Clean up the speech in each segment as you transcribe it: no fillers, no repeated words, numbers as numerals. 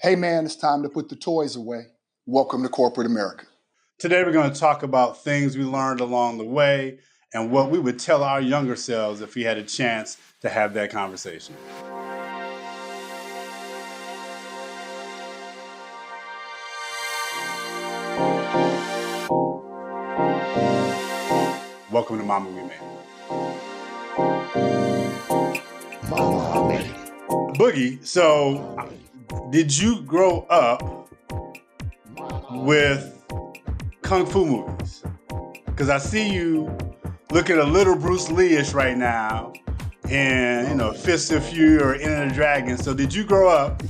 Hey man, it's time to put the toys away. Welcome to corporate America. Today we're going to talk about things we learned along the way and what we would tell our younger selves if we had a chance to have that conversation. Welcome to Mama We Made It. Mama made it. Boogie, so did you grow up with Kung Fu movies? Because I see you looking a little Bruce Lee-ish right now and, Fist of Fury or Enter the Dragon. So did you grow up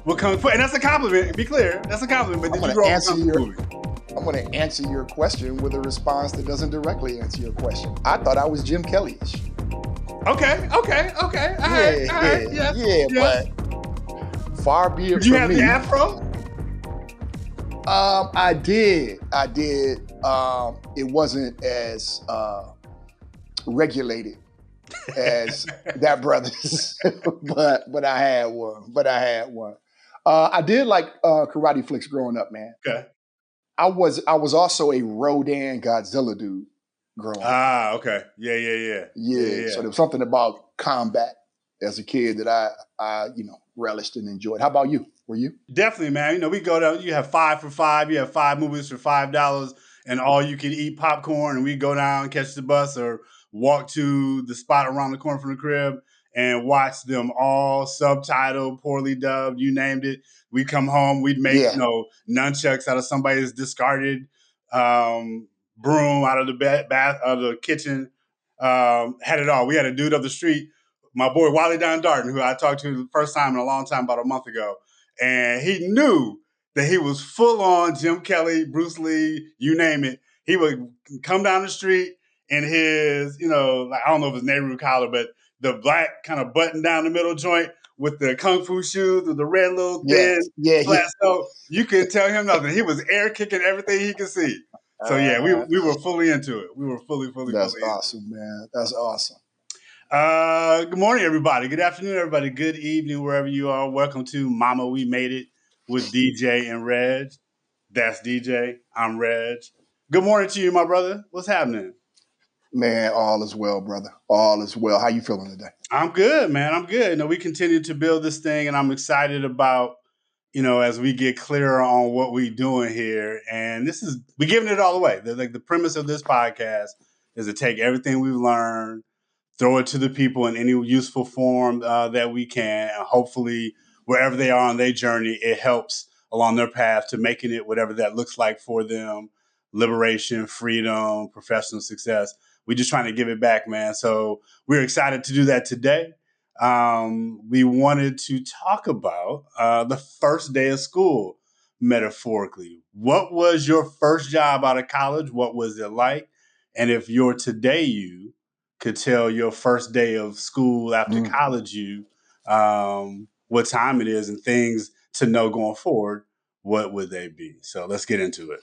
with Kung Fu? And that's a compliment, be clear. That's a compliment, but did you grow up with Kung Fu movies? I'm going to answer your question with a response that doesn't directly answer your question. I thought I was Jim Kelly-ish. Okay. All right. Yeah, but far be it Did you from have me. the afro? I did. It wasn't as regulated as that brother's, but I had one. I did like karate flicks growing up, man. Okay. I was also a Rodan Godzilla dude growing up. Ah, okay. Yeah. So there was something about combat as a kid that I relished and enjoyed. How about you? Were you? Definitely, man. We go down, you have 5 for $5, you have 5 movies for $5 and all you can eat popcorn, and we go down, catch the bus or walk to the spot around the corner from the crib and watch them all subtitled, poorly dubbed, you named it. We come home, we'd make nunchucks out of somebody's discarded broom out of the bath out of the kitchen. Had it all. We had a dude up the street, my boy Wally Don Darton, who I talked to the first time in a long time, about a month ago. And he knew that he was full on Jim Kelly, Bruce Lee, you name it. He would come down the street in his, I don't know if it's Nehru collar, but the black kind of button down the middle joint with the kung fu shoes with the red little thin flat. So you couldn't tell him nothing. He was air kicking everything he could see. So yeah, we were fully into it. We were fully. That's awesome, man. That's awesome. Good morning, everybody. Good afternoon, everybody. Good evening, wherever you are. Welcome to Mama We Made It with DJ and Reg. That's DJ. I'm Reg. Good morning to you, my brother. What's happening? Man, all is well, brother. All is well. How you feeling today? I'm good, man. I'm good. We continue to build this thing, and I'm excited about, as we get clearer on what we're doing here. And we're giving it all away. The premise of this podcast is to take everything we've learned, throw it to the people in any useful form that we can. And hopefully, wherever they are on their journey, it helps along their path to making it whatever that looks like for them. Liberation, freedom, professional success. We're just trying to give it back, man. So we're excited to do that today. We wanted to talk about the first day of school, metaphorically. What was your first job out of college? What was it like? And if you're today you could tell your first day of school after college you what time it is and things to know going forward, what would they be? So let's get into it.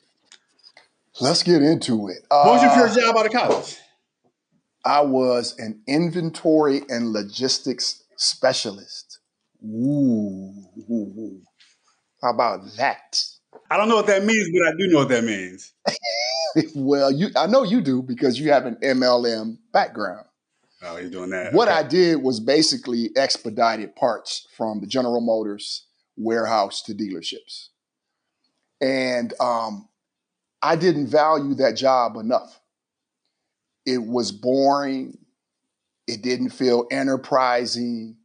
Let's get into it. What was your first job out of college? I was an inventory and logistics specialist. Ooh. How about that? I don't know what that means, but I do know what that means. Well, I know you do because you have an MLM background. Oh, you're doing that. What I did was basically expedited parts from the General Motors warehouse to dealerships. And I didn't value that job enough. It was boring. It didn't feel enterprising.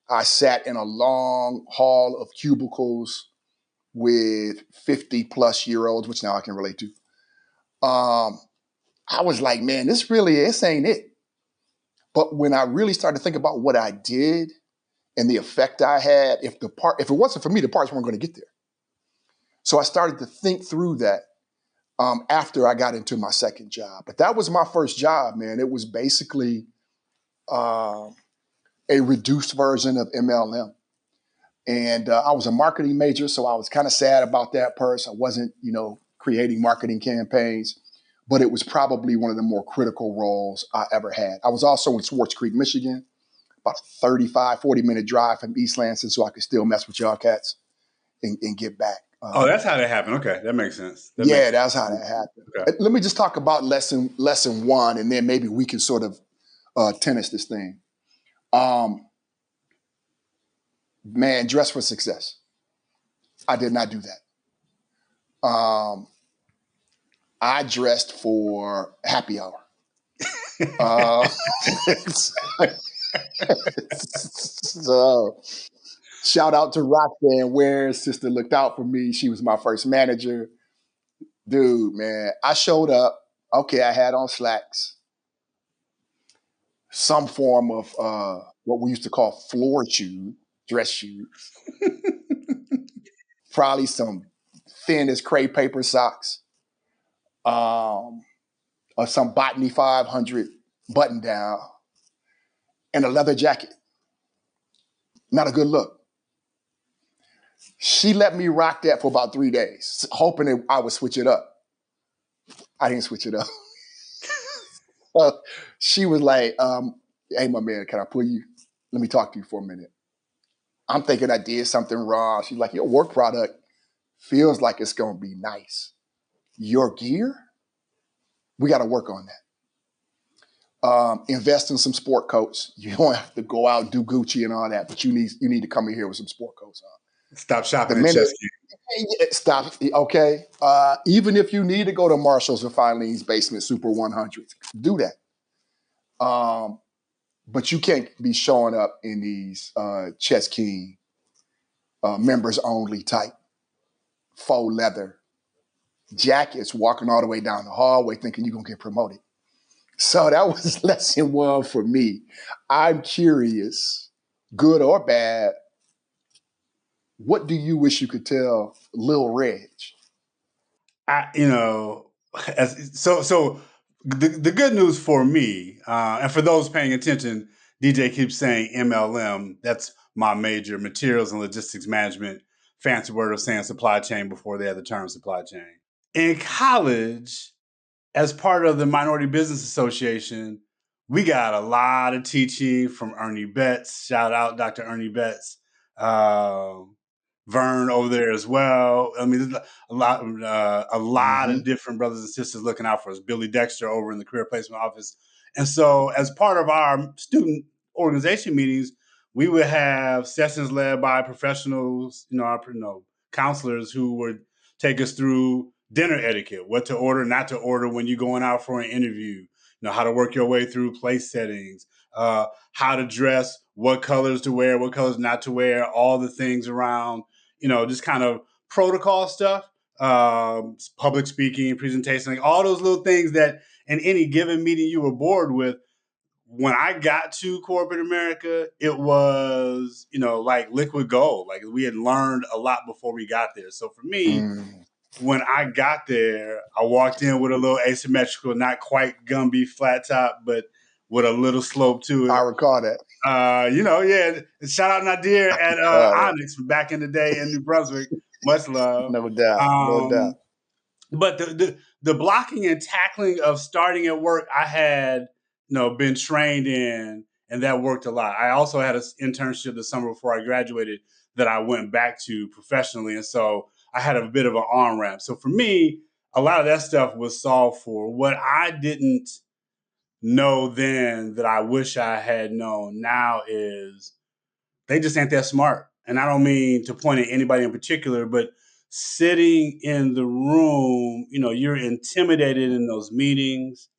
I sat in a long hall of cubicles with 50-plus-year-olds, which now I can relate to. I was like, man, this ain't it. But when I really started to think about what I did and the effect I had, if it wasn't for me, the parts weren't going to get there. So I started to think through that after I got into my second job. But that was my first job, man. It was basically a reduced version of MLM. And I was a marketing major, so I was kind of sad about that part. I wasn't, creating marketing campaigns, but it was probably one of the more critical roles I ever had. I was also in Swartz Creek, Michigan, about a 35, 40-minute drive from East Lansing, so I could still mess with y'all cats. and get back. Oh, that's how that happened. Okay, that makes sense. That makes Yeah, sense. that's how that happened. Okay. Let me just talk about lesson one, and then maybe we can sort of tennis this thing. Man, dress for success. I did not do that. I dressed for happy hour. So shout out to Roxanne Ware. Sister looked out for me. She was my first manager. Dude, man, I showed up. Okay, I had on slacks, some form of what we used to call floor shoes, dress shoes, probably some thin as crepe paper socks, or some Botany 500 button down, and a leather jacket. Not a good look. She let me rock that for about 3 days, hoping that I would switch it up. I didn't switch it up. She was like, hey, my man, can I pull you? Let me talk to you for a minute. I'm thinking I did something wrong. She's like, your work product feels like it's going to be nice. Your gear, we got to work on that. Invest in some sport coats. You don't have to go out and do Gucci and all that, but you need to come in here with some sport coats on. Stop The shopping at minute, Chess King. stop, okay? Even if you need to go to Marshall's or Filene's Basement Super 100s, do that. But you can't be showing up in these Chess King members only type faux leather jackets, walking all the way down the hallway thinking you're going to get promoted. So that was lesson one for me. I'm curious, good or bad, what do you wish you could tell Lil Reg? You know, so the good news for me, and for those paying attention, DJ keeps saying MLM. That's my major, materials and logistics management. Fancy word of saying supply chain before they had the term supply chain. In college, as part of the Minority Business Association, we got a lot of teaching from Ernie Betts. Shout out Dr. Ernie Betts. Vern over there as well. I mean, there's a lot Mm-hmm. of different brothers and sisters looking out for us. Billy Dexter over in the career placement office. And so as part of our student organization meetings, we would have sessions led by professionals, our counselors who would take us through dinner etiquette, what to order, not to order when you're going out for an interview, how to work your way through place settings, how to dress, what colors to wear, what colors not to wear, all the things around, just kind of protocol stuff, public speaking, presentation, like all those little things that in any given meeting you were bored with. When I got to corporate America, it was, like liquid gold. Like we had learned a lot before we got there. So for me, when I got there, I walked in with a little asymmetrical, not quite Gumby flat top, but with a little slope to I it. recall that. Yeah. Shout out Nadir I at recall that. Onyx from back in the day in New Brunswick. Much love. No doubt. No doubt. But the blocking and tackling of starting at work, I had been trained in, and that worked a lot. I also had an internship the summer before I graduated that I went back to professionally, and so I had a bit of an on ramp. So for me, a lot of that stuff was solved for. What I didn't know then that I wish I had known now is they just ain't that smart. And I don't mean to point at anybody in particular, but sitting in the room, you're intimidated in those meetings.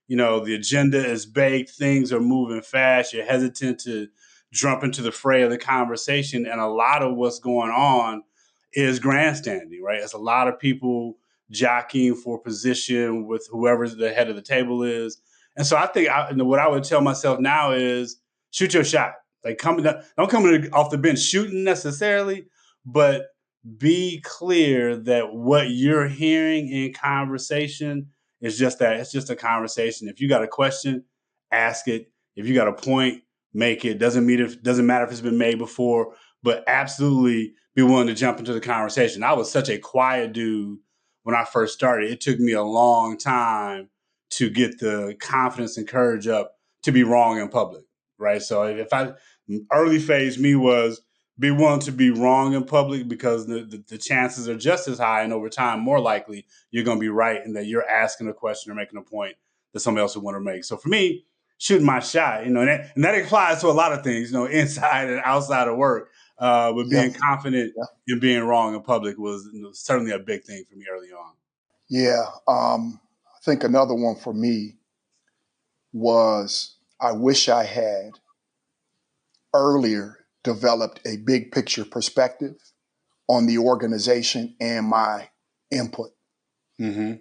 The agenda is baked, things are moving fast. You're hesitant to jump into the fray of the conversation. And a lot of what's going on is grandstanding, right? It's a lot of people jockeying for position with whoever the head of the table is. And so I think what I would tell myself now is shoot your shot. Like don't come off the bench shooting necessarily, but be clear that what you're hearing in conversation is just that. It's just a conversation. If you got a question, ask it. If you got a point, make it. Doesn't matter if it's been made before, but absolutely be willing to jump into the conversation. I was such a quiet dude when I first started. It took me a long time to get the confidence and courage up to be wrong in public, right? So if I early phase me was be willing to be wrong in public because the chances are just as high, and over time, more likely you're going to be right, and that you're asking a question or making a point that somebody else would want to make. So for me, shooting my shot, and that applies to a lot of things, inside and outside of work. But Yeah, being confident yeah, in being wrong in public was certainly a big thing for me early on. yeah. I think another one for me was I wish I had earlier developed a big picture perspective on the organization and my input. Mm-hmm.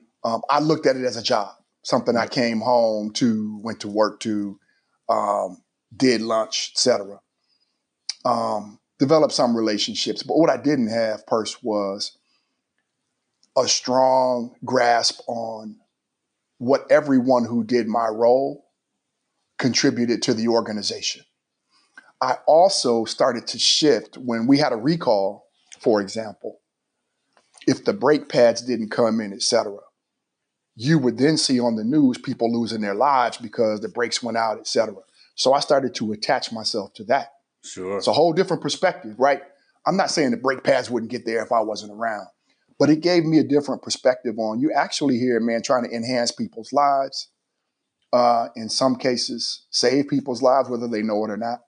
I looked at it as a job, something I Yep. came home to, went to work to, um, did lunch, etc. Developed some relationships, but what I didn't have, Purse, was a strong grasp on what everyone who did my role contributed to the organization. I also started to shift when we had a recall, for example, if the brake pads didn't come in, etc. You would then see on the news people losing their lives because the brakes went out, etc. So I started to attach myself to that. It's Sure. a whole different perspective, right? I'm not saying the brake pads wouldn't get there if I wasn't around, but it gave me a different perspective on you actually here, man, trying to enhance people's lives. In some cases, save people's lives, whether they know it or not.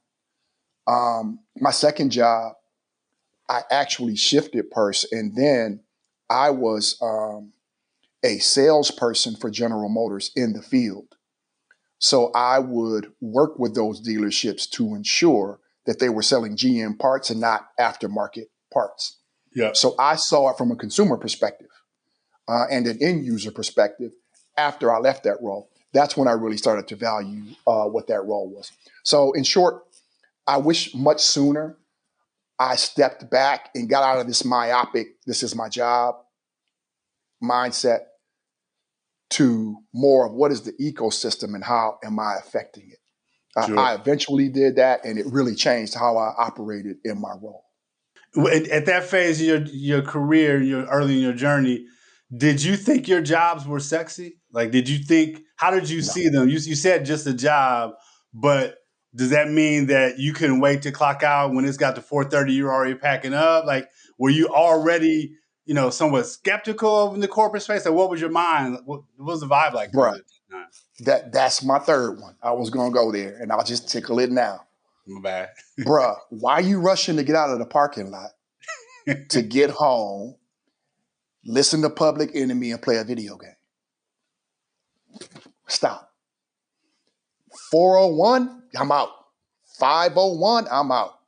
My second job, I actually shifted Purse, and then I was a salesperson for General Motors in the field. So I would work with those dealerships to ensure that they were selling GM parts and not aftermarket parts. Yep. So I saw it from a consumer perspective and an end user perspective after I left that role. That's when I really started to value what that role was. So, in short, I wish much sooner I stepped back and got out of this myopic, this is my job mindset to more of what is the ecosystem and how am I affecting it. Sure. I eventually did that, and it really changed how I operated in my role. At that phase of your career, your early in your journey, did you think your jobs were sexy? Like, did you think? How did you No, see them? You said just a job, but does that mean that you couldn't wait to clock out when it's got to 4:30? You're already packing up. Like, were you already somewhat skeptical of the corporate space? Like, what was your mind? What was the vibe like for you bruh, at that time? that's my third one. I was gonna go there, and I'll just tickle it now. My bad. Bruh, why are you rushing to get out of the parking lot to get home, listen to Public Enemy, and play a video game? Stop. 401, I'm out. 501, I'm out.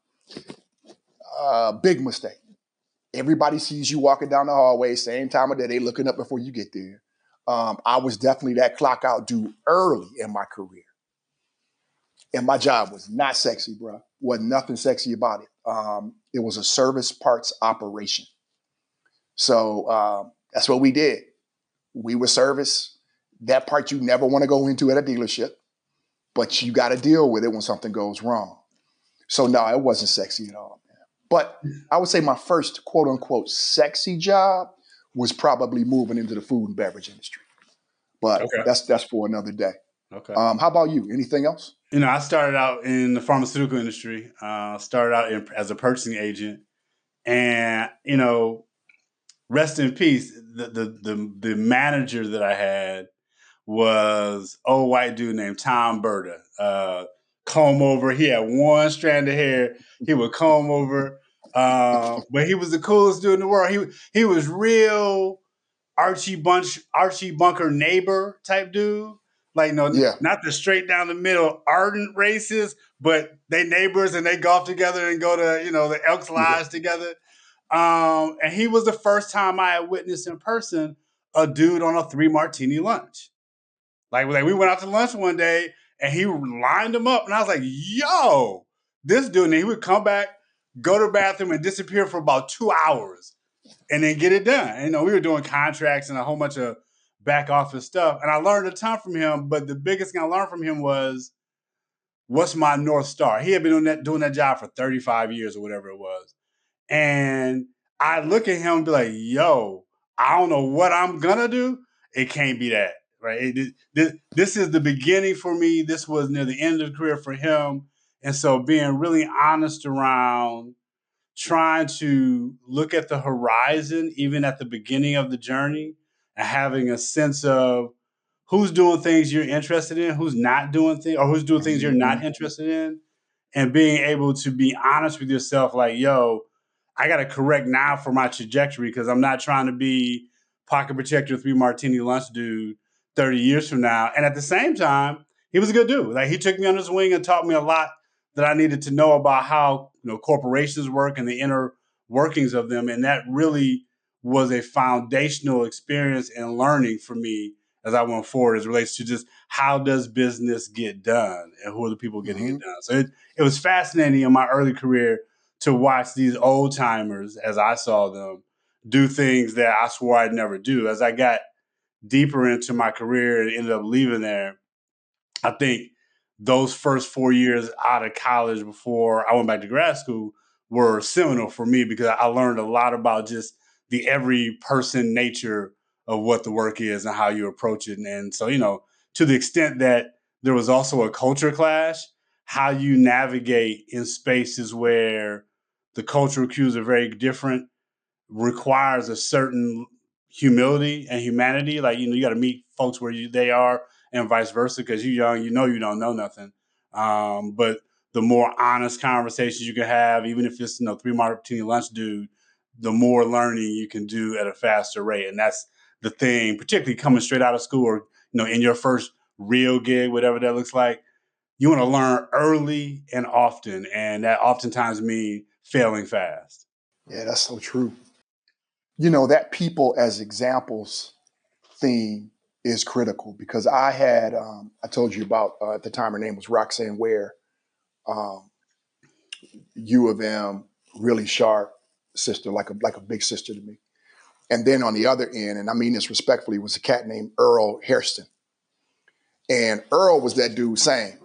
Big mistake. Everybody sees you walking down the hallway, same time of day, they looking up before you get there. I was definitely that clock out dude early in my career. And my job was not sexy, bro. Wasn't nothing sexy about it. It was a service parts operation. So that's what we did. We were service. That part you never want to go into at a dealership, but you got to deal with it when something goes wrong. So no, it wasn't sexy at all, man. But I would say my first quote unquote sexy job was probably moving into the food and beverage industry. But Okay. that's for another day. Okay. How about you? Anything else? I started out in the pharmaceutical industry. Started out as a purchasing agent, and rest in peace. The manager that I had was old white dude named Tom Berta. Comb over. He had one strand of hair. He would comb over. But he was the coolest dude in the world. He was real Archie Bunker neighbor type dude. Like no, Yeah, not the straight down the middle ardent racist, but they neighbors and they golf together and go to the Elks yeah, Lodge together. And he was the first time I had witnessed in person a dude on a 3 martini lunch. Like we went out to lunch one day and he lined them up, and I was like, "Yo, this dude!" And he would come back, go to the bathroom, and disappear for about 2 hours, and then get it done. And, we were doing contracts and a whole bunch of back office stuff, and I learned a ton from him. But the biggest thing I learned from him was what's my North Star. He had been doing that job for 35 years or whatever it was. And I look at him and be like, yo, I don't know what I'm gonna do. It can't be that, right? This is the beginning for me. This was near the end of the career for him. And so being really honest around trying to look at the horizon, even at the beginning of the journey, and having a sense of who's doing things you're interested in, who's not doing things, or who's doing things you're Mm-hmm. not interested in, and being able to be honest with yourself, like, yo, I got to correct now for my trajectory because I'm not trying to be pocket protector, 3 martini lunch dude 30 years from now. And at the same time, he was a good dude. Like, he took me under his wing and taught me a lot that I needed to know about how, corporations work and the inner workings of them. And that really was a foundational experience and learning for me as I went forward as it relates to just how does business get done and who are the people getting Mm-hmm. it done. So it was fascinating in my early career to watch these old timers, as I saw them, do things that I swore I'd never do. As I got deeper into my career and ended up leaving there, I think those first 4 years out of college before I went back to grad school were seminal for me because I learned a lot about just the every person nature of what the work is and how you approach it. And so, to the extent that there was also a culture clash, how you navigate in spaces where the cultural cues are very different requires a certain humility and humanity. Like, you got to meet folks where they are and vice versa. Because you're young, you don't know nothing. But the more honest conversations you can have, even if it's 3 martini lunch dude, the more learning you can do at a faster rate. And that's the thing, particularly coming straight out of school or in your first real gig, whatever that looks like. You want to learn early and often, and that oftentimes means failing fast. Yeah, that's so true. That people as examples theme is critical because I told you about, at the time, her name was Roxanne Ware, um, U of M, really sharp sister, like a big sister to me. And then on the other end, and I mean this respectfully, was a cat named Earl Hairston. And Earl was that dude saying,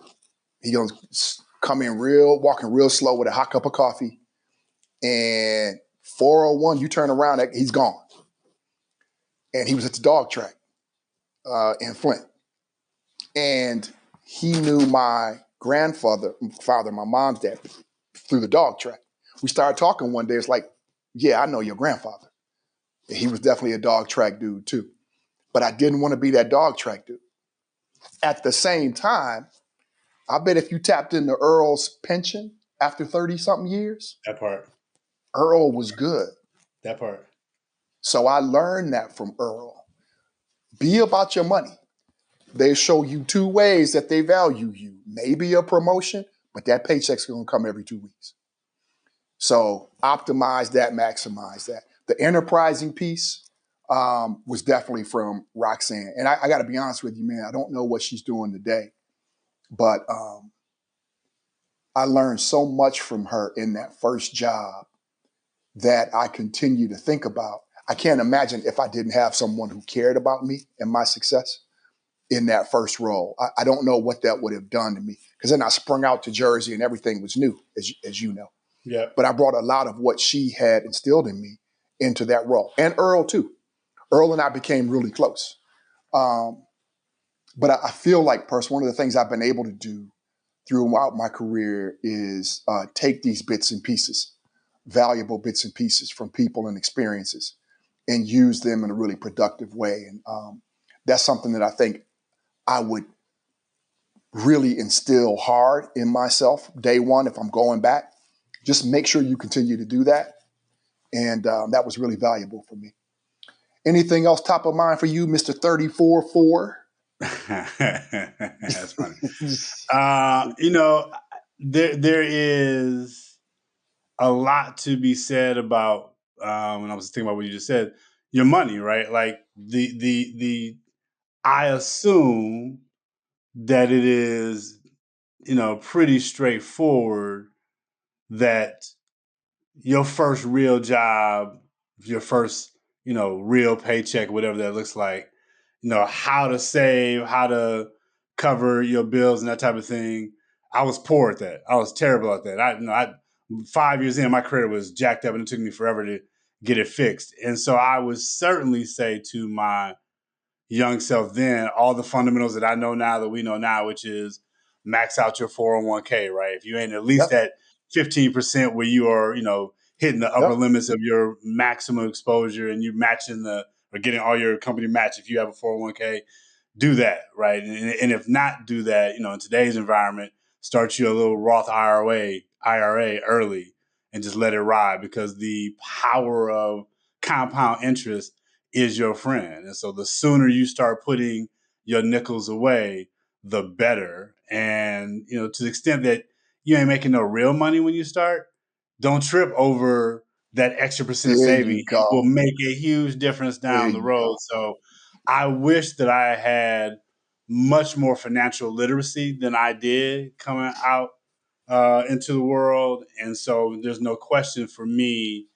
he gonna come in walking real slow with a hot cup of coffee, and 401, you turn around, he's gone. And he was at the dog track in Flint. And he knew my father, my mom's dad, through the dog track. We started talking one day. It's like, yeah, I know your grandfather. He was definitely a dog track dude too. But I didn't want to be that dog track dude. At the same time, I bet if you tapped into Earl's pension after 30 something years, That part. Earl was good. That part. So I learned that from Earl. Be about your money. They show you two ways that they value you. Maybe a promotion, but that paycheck's gonna come every 2 weeks. So optimize that, maximize that. The enterprising piece was definitely from Roxanne. And I gotta be honest with you, man, I don't know what she's doing today, but I learned so much from her in that first job that I continue to think about. I can't imagine if I didn't have someone who cared about me and my success in that first role. I don't know what that would have done to me because then I sprung out to Jersey and everything was new, as you know. Yeah. But I brought a lot of what she had instilled in me into that role. And Earl, too. Earl and I became really close. But I feel like, one of the things I've been able to do throughout my career is take these bits and pieces, valuable bits and pieces from people and experiences, and use them in a really productive way. And that's something that I think I would really instill hard in myself day one if I'm going back. Just make sure you continue to do that. And that was really valuable for me. Anything else top of mind for you, Mr. 34-4? That's funny. There is a lot to be said about when I was thinking about what you just said, your money, right? Like the I assume that it is, pretty straightforward that your first real job, your first, real paycheck, whatever that looks like, how to save, how to cover your bills and that type of thing. I was poor at that. I was terrible at that. I 5 years in, my credit was jacked up and it took me forever to get it fixed. And so I would certainly say to my young self then, all the fundamentals that I know now that we know now, which is max out your 401k, right? If you ain't at least Yep. at 15% where you are, hitting the upper Yep. limits of your maximum exposure, and you matching or getting all your company match if you have a 401k. Do that, right? And if not, do that. In today's environment, start you a little Roth IRA early, and just let it ride, because the power of compound interest is your friend. And so the sooner you start putting your nickels away, the better. And to the extent that you ain't making no real money when you start, don't trip over that extra percent There saving. you It will go. make a huge difference There down the you road. go. So I wish that I had much more financial literacy than I did coming out into the world. And so there's no question for me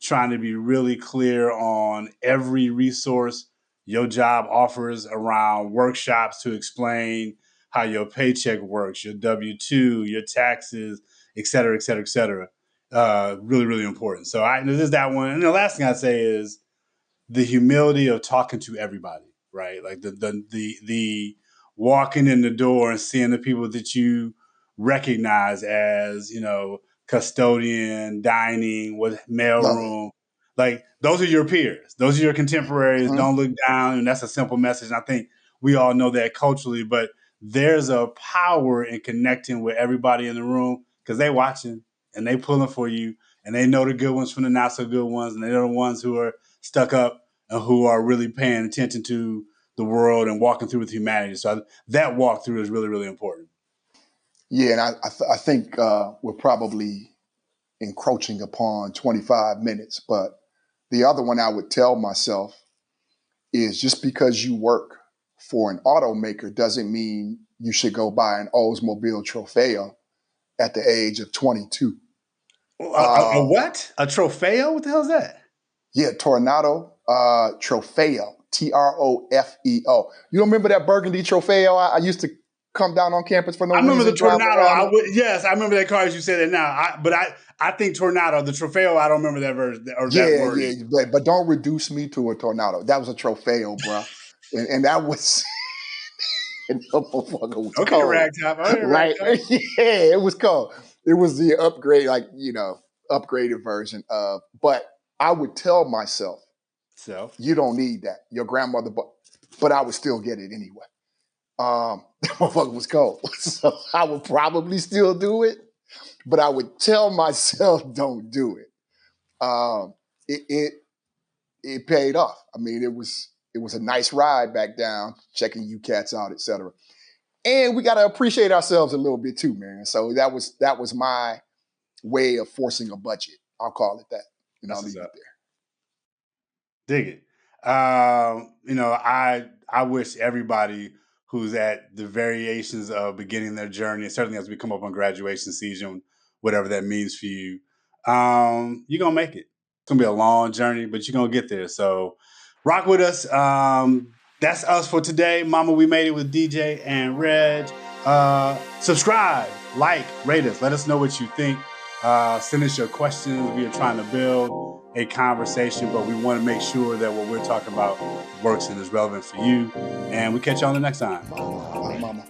trying to be really clear on every resource your job offers around workshops to explain how your paycheck works, your W-2, your taxes, et cetera, et cetera, et cetera. Really, really important. So this is that one. And the last thing I'd say is the humility of talking to everybody, right? Like the walking in the door and seeing the people that you recognize as, custodian, dining, with Love it. mailroom. Like, those are your peers. Those are your contemporaries. Mhm. Don't look down. And that's a simple message. And I think we all know that culturally, but there's a power in connecting with everybody in the room, because they watching and they pulling for you, and they know the good ones from the not so good ones. And they're the ones who are stuck up and who are really paying attention to the world and walking through with humanity. So that walkthrough is really, really important. Yeah, and I think we're probably encroaching upon 25 minutes, but the other one I would tell myself is, just because you work for an automaker doesn't mean you should go buy an Oldsmobile Trofeo at the age of 22. A what? A trofeo? What the hell is that? Yeah, Tornado Trofeo, Trofeo. You don't remember that burgundy Trofeo? I used to come down on campus for no I remember the reason, drive Tornado. around it. Yes, I remember that car as you said it now. I think Tornado, the Trofeo, I don't remember that version or that Yeah, yeah, wording. but don't reduce me to a Tornado. That was a Trofeo, bro. And that was, and that motherfucker was Okay, cold, Ragtop. Okay, right? Ragtop. Yeah, it was cold. It was the upgrade, like, upgraded version of, but I would tell myself, Self. you don't need that. Your grandmother, but I would still get it anyway. That motherfucker was cold. So I would probably still do it, but I would tell myself, don't do it. Um, it, it, it paid off. I mean, it was a nice ride back down, checking you cats out, etc. And we got to appreciate ourselves a little bit too, man. So that was my way of forcing a budget. I'll call it that, and I'll That's what's leave it up. there. Dig it. I wish everybody who's at the variations of beginning their journey, and certainly as we come up on graduation season, whatever that means for you, you're gonna make it. It's gonna be a long journey, but you're gonna get there. So rock with us. That's us for today. Mama, we made it with DJ and Reg. Subscribe, like, rate us. Let us know what you think. Send us your questions. We are trying to build a conversation, but we want to make sure that what we're talking about works and is relevant for you. And we catch you on the next time. Mama.